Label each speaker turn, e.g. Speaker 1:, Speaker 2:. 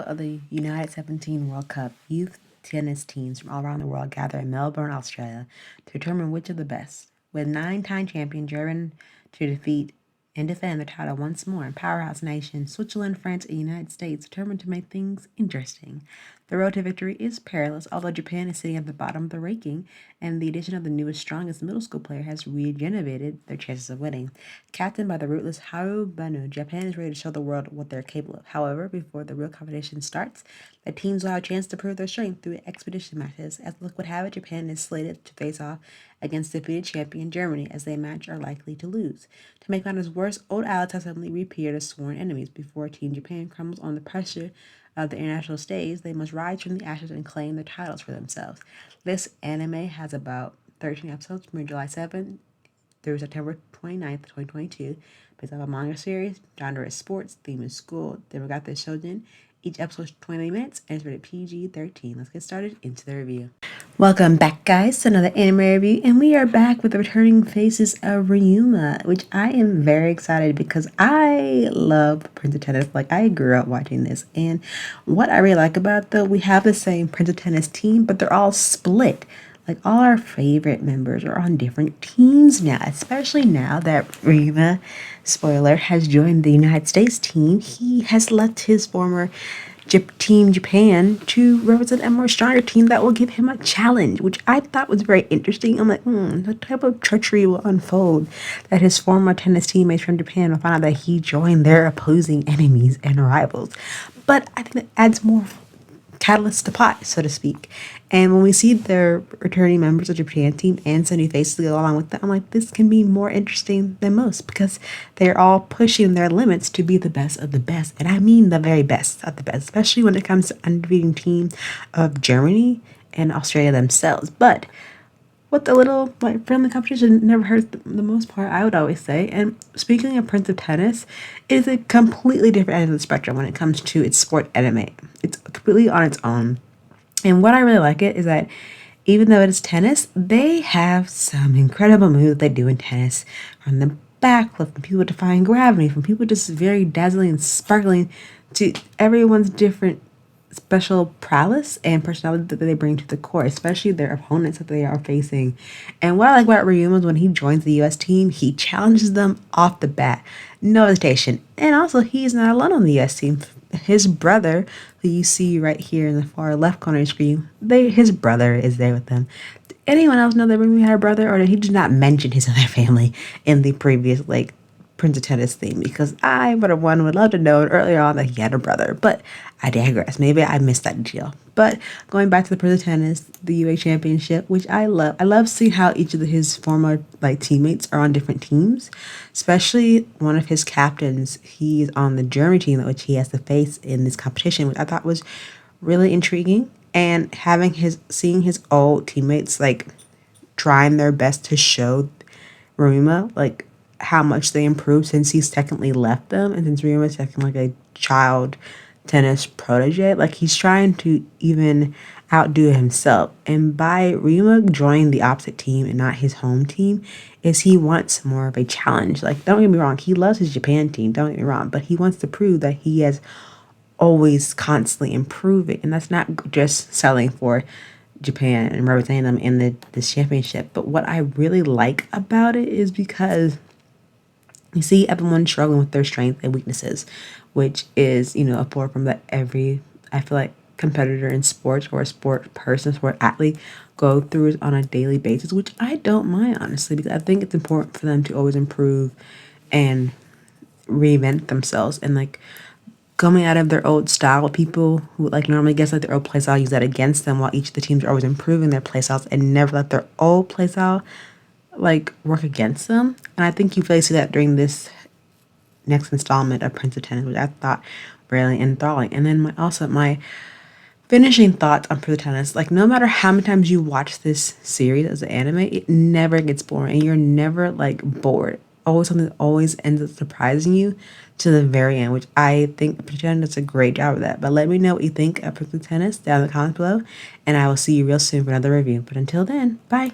Speaker 1: of the United 17 World Cup, youth tennis teams from all around the world gather in Melbourne, Australia to determine which of the best, with nine-time champion Germany to defeat and defend the title once more, and powerhouse nations Switzerland, France, and the United States determined to make things interesting. The road to victory is perilous, although Japan is sitting at the bottom of the ranking, and the addition of the newest, strongest middle school player has regenerated their chances of winning. Captained by the ruthless Ryouma, Japan is ready to show the world what they're capable of. However, before the real competition starts, the teams will have a chance to prove their strength through expedition matches. As luck would have it, Japan is slated to face off against defeated champion Germany, as they match are likely to lose. To make matters worse, old allies have suddenly reappeared as sworn enemies. Before Team Japan crumbles on the pressure of the international stage, they must rise from the ashes and claim their titles for themselves. This anime has about 13 episodes from July 7th through September 29th, 2022, based off a manga series. Genre is sports, theme is school, demographic is shounen. Each episode is 20 minutes and it's rated PG-13. Let's get started into the review. Welcome back, guys, to another anime review, and we are back with the returning faces of Ryouma, which I am very excited because I love Prince of Tennis. Like, I grew up watching this, and what I really like about it, though, we have the same Prince of Tennis team, but they're all split. Like, all our favorite members are on different teams now, especially now that Ryouma, spoiler, has joined the United States team. He has left his former Team Japan to represent a more stronger team that will give him a challenge, which I thought was very interesting. I'm like, the type of treachery will unfold that his former tennis teammates from Japan will find out that he joined their opposing enemies and rivals. But I think that adds more catalyst to pot, so to speak. And when we see the returning members of the Japan team and some new faces go along with that, I'm like, this can be more interesting than most because they're all pushing their limits to be the best of the best. And I mean the very best of the best, especially when it comes to undefeated team of Germany and Australia themselves. But with the little friendly competition never hurts the most part, I would always say. And speaking of Prince of Tennis, it is a completely different end of the spectrum when it comes to its sport anime. It's completely on its own. And what I really like it is that even though it is tennis, they have some incredible moves they do in tennis. From the backflip, from people defying gravity, from people just very dazzling and sparkling, to everyone's different special prowess and personality that they bring to the court, especially their opponents that they are facing. And what I like about Ryouma is when he joins the US team, he challenges them off the bat. No hesitation. And also, he is not alone on the US team. His brother, who you see right here in the far left corner of the screen, his brother is there with them. Did anyone else know that Ryouma had a brother, or did he did not mention his other family in the previous Prince of Tennis theme? Because I, for one, would love to know earlier on that he had a brother, but I digress. Maybe I missed that detail. But going back to the Prince of Tennis, the UA Championship, which I love. I love seeing how each of his former teammates are on different teams. Especially one of his captains, he's on the Germany team, which he has to face in this competition, which I thought was really intriguing. And seeing his old teammates trying their best to show Ryouma how much they improved since he's technically left them, and since Ryouma is technically a child tennis protege, he's trying to even outdo himself. And by Ryouma joining the opposite team and not his home team, is he wants more of a challenge. Don't get me wrong, he loves his Japan team, don't get me wrong, but he wants to prove that he is always constantly improving, and that's not just selling for Japan and representing them in this championship. But what I really like about it is because you see everyone struggling with their strengths and weaknesses, which is, a forefront that I feel like, competitor in sports or a sport person, sport athlete go through on a daily basis, which I don't mind, honestly, because I think it's important for them to always improve and reinvent themselves. And coming out of their old style, people who normally guess their old play style use that against them, while each of the teams are always improving their play styles and never let their old play style work against them. And I think you really see that during this next installment of Prince of Tennis, which I thought really enthralling. And then my finishing thoughts on Prince of Tennis, no matter how many times you watch this series as an anime, it never gets boring and you're never bored. Always something that always ends up surprising you to the very end, which I think Prince of Tennis does a great job of that. But let me know what you think of Prince of Tennis down in the comments below, and I will see you real soon for another review. But until then, bye.